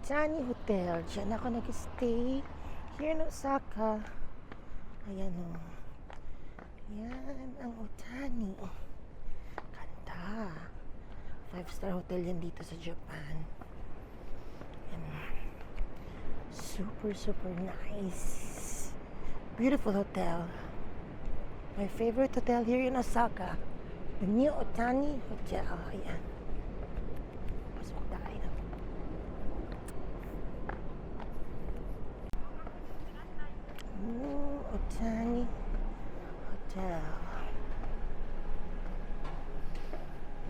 Otani Hotel. Diyan ako nag-stay. Here in Osaka. Ayan o. Yan ang Otani. Ganda. 5-star hotel yan dito sa Japan. Ayan. Super, super nice. Beautiful hotel. My favorite hotel here in Osaka. The new Otani Hotel. Ayan. Pasok tayo. Otani Hotel.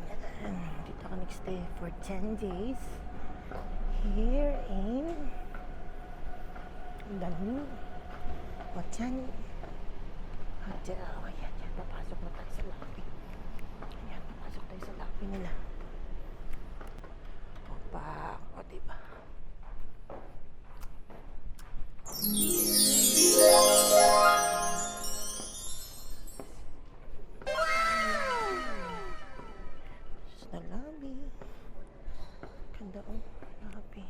Ayan. Dito ako nag-stay for 10 days. Here in the new Otani Hotel. Ayan, yan. Papasok na tayo sa lobby. Ayan, papasok tayo sa lobby nila. Opa, o diba? Just the lobby. Ganda o. Lobby.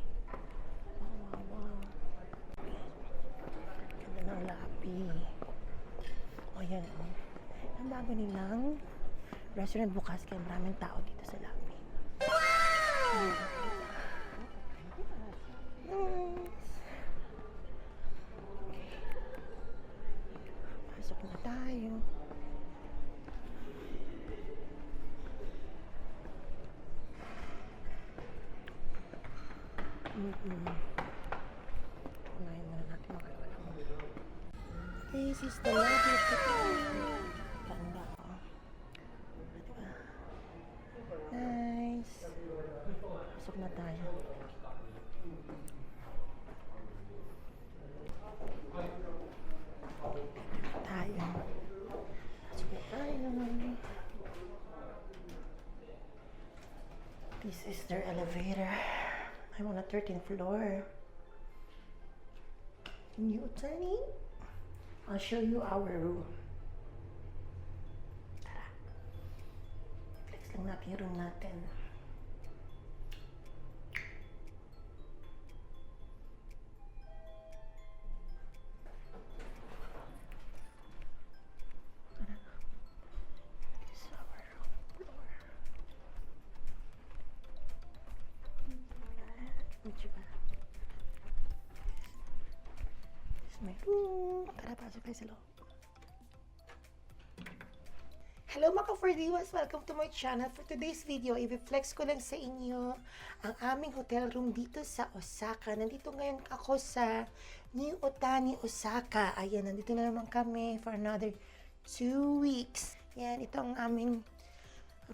Wow, wow, wow. Ganda ng lobby. O yan o. Ang bago nilang restaurant bukas kaya maraming tao dito sa lobby. Pasok na tayo. Kumain muna natin mga walang. This is the lobby of the hotel. Ganda o. Diba? Nice. Pasok na tayo. Tayo. Pasok na tayo. This is their elevator. I'm on the 13th floor. New Otani. I'll show you our room. Tara. Flex lang natin yung room natin. Tara. This is our room floor. Medyo ba? This is my room. Tara, pasok tayo sa loob. Hello mga ka-4D1s! Welcome to my channel. For today's video, i-flex ko lang sa inyo ang aming hotel room dito sa Osaka. Nandito ngayon ako sa New Otani, Osaka. Ayan, nandito na naman kami for another 2 weeks. Yan, ito ang aming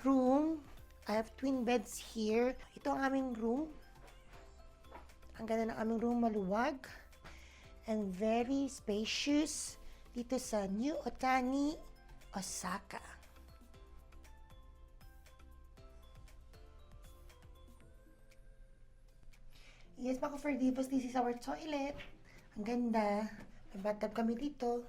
room. I have twin beds here. Ito ang aming room. Ang ganda ng aming room, maluwag and very spacious dito sa New Otani, Osaka. Yes, mga ka-4Divas, this is our toilet. Ang ganda. May bathtub kami dito.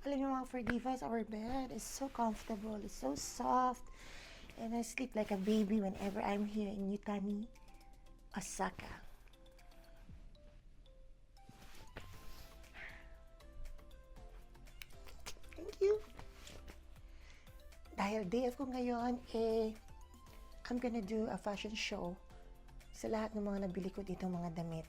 Alam niyo mga 4Divas, our bed is so comfortable, it's so soft, and I sleep like a baby whenever I'm here in Otani, Osaka. Thank you. Dahil day off ko ngayon, I'm gonna do a fashion show sa lahat ng mga nabili ko dito mga damit.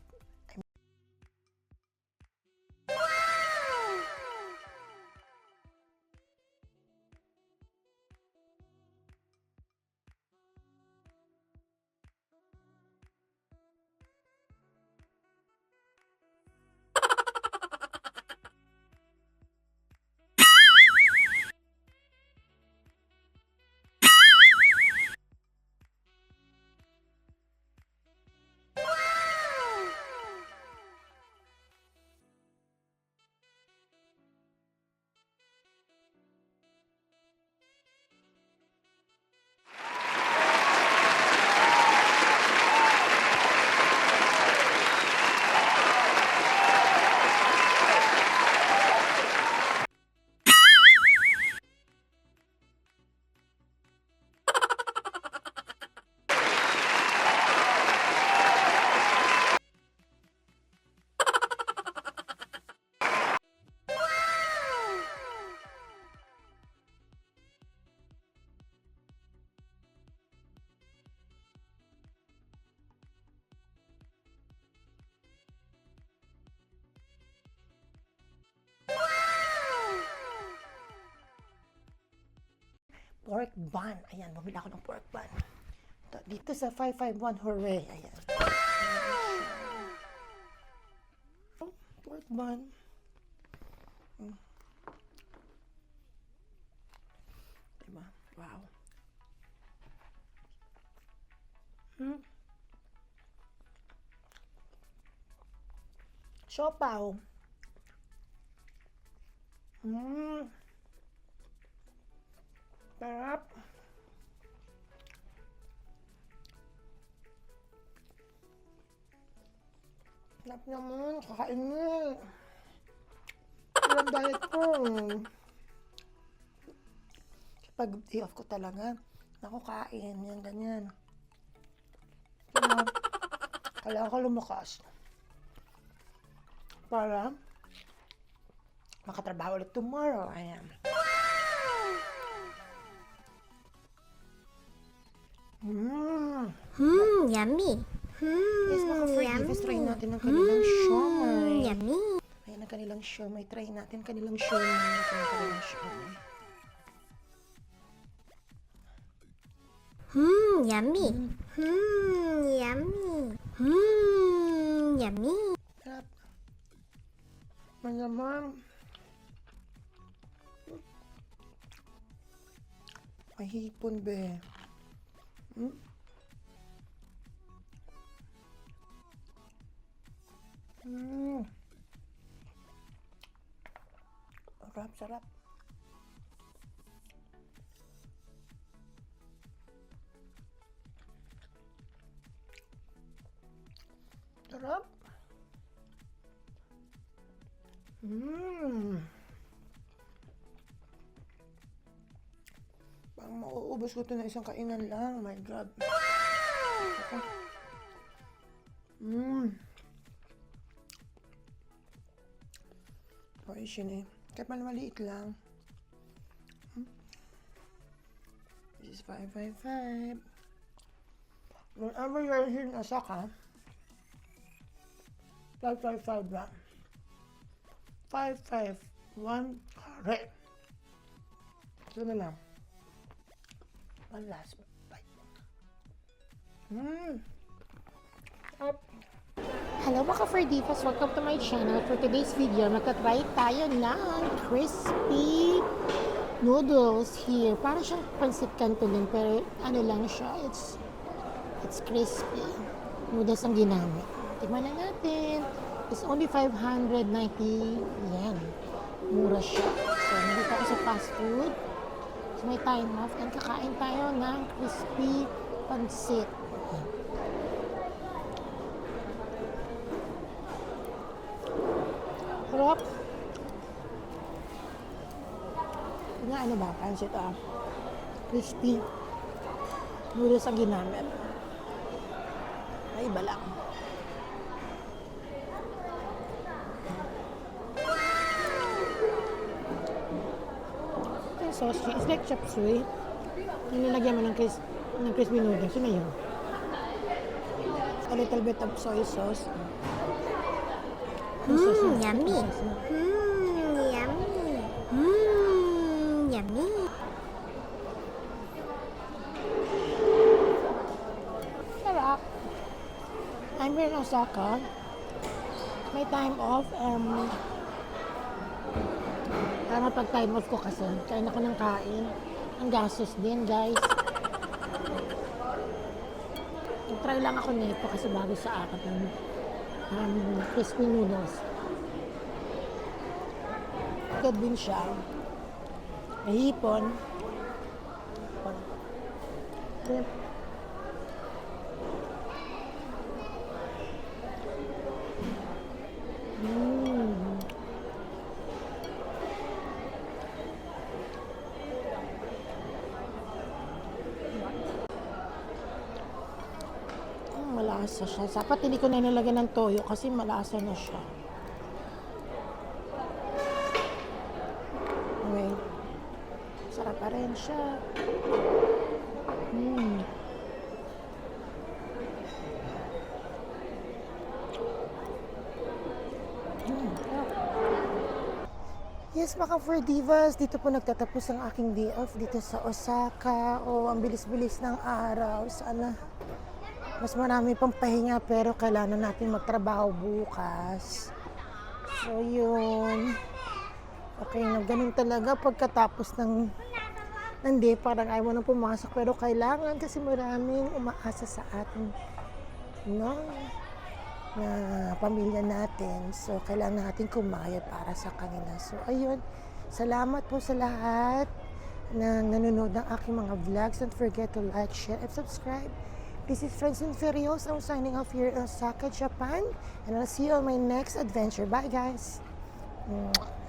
bun. Ayan, bumili ako ng pork bun. Dito sa 551 Hooray. Ayan. Pork bun. Diba? Wow. Siopaw. Sarap. Sarap naman. Kakain mo. Walang diet ko. Pag day off ko talaga, ako kain. Yan, ganyan. Diba? Kailangan ko lumakas. Para makatrabaho ulit tomorrow. Ayan. Yummy. Yes, mga ka-Ferdy, try natin ang kanilang siomay. Yummy. Ayan ang kanilang siomay. Try natin kanilang siomay. Ito ang kanilang siomay. Yummy. Yummy. Yummy. Sarap. Malamang. May hipon, be. Sarap, sarap. Sarap. Parang mauubos ko ito na isang kainan lang. My God. Oisin eh. Kahit man maliit lang. This is 555. Whenever you're here in Osaka, 555 ba? 551 correct. Ito na lang. One last bite. Up. Hello mga ka-Ferdivas! Welcome to my channel. For today's video, magta-try tayo ng crispy noodles here. Para siyang pancit canton, pero ano lang siya, it's crispy. Noodles ang ginamit. Tignan na natin. It's only 590 yen. Mura siya. So, nandito ako sa fast food. So, may time off. And kakain tayo ng crispy pancit. Sarap. Nga ano ba? Pancit crispy. Noodles ang ginamit. Ay, iba lang. Sauce, it's like chop suey. Nilalagyan mo ng crispy noodles. Yun na yun. A little bit of soy sauce. Yummy. Yummy. Yummy. Sarap. I'm here in Osaka. May time off. Para pag time off ko kasi, kain ako ng kain. Ang gastos din, guys. Try lang ako nito kasi bago sa akin ng crispy noodles. Good din siya. May hipon. Malasa siya. Dapat hindi ko na nilagyan ng toyo kasi malasa na siya. Wait. Sarap pa rin siya. Yes, mga for divas, dito po nagtatapos ang aking day off dito sa Osaka. Oh, ang bilis-bilis ng araw. Sana mas marami pang pahinga pero kailangan natin magtrabaho bukas. So, yun. Okay, na ganun talaga pagkatapos ng day, parang ayaw mo nang pumasok pero kailangan kasi maraming umaasa sa atin, no? Na pamilya natin. So, kailangan natin kumayod para sa kanila. So, ayun. Salamat po sa lahat na nanonood ng aking mga vlogs. Don't forget to like, share, and subscribe. This is Friends Inferiors. I'm signing off here in Osaka, Japan. And I'll see you on my next adventure. Bye, guys. Mwah.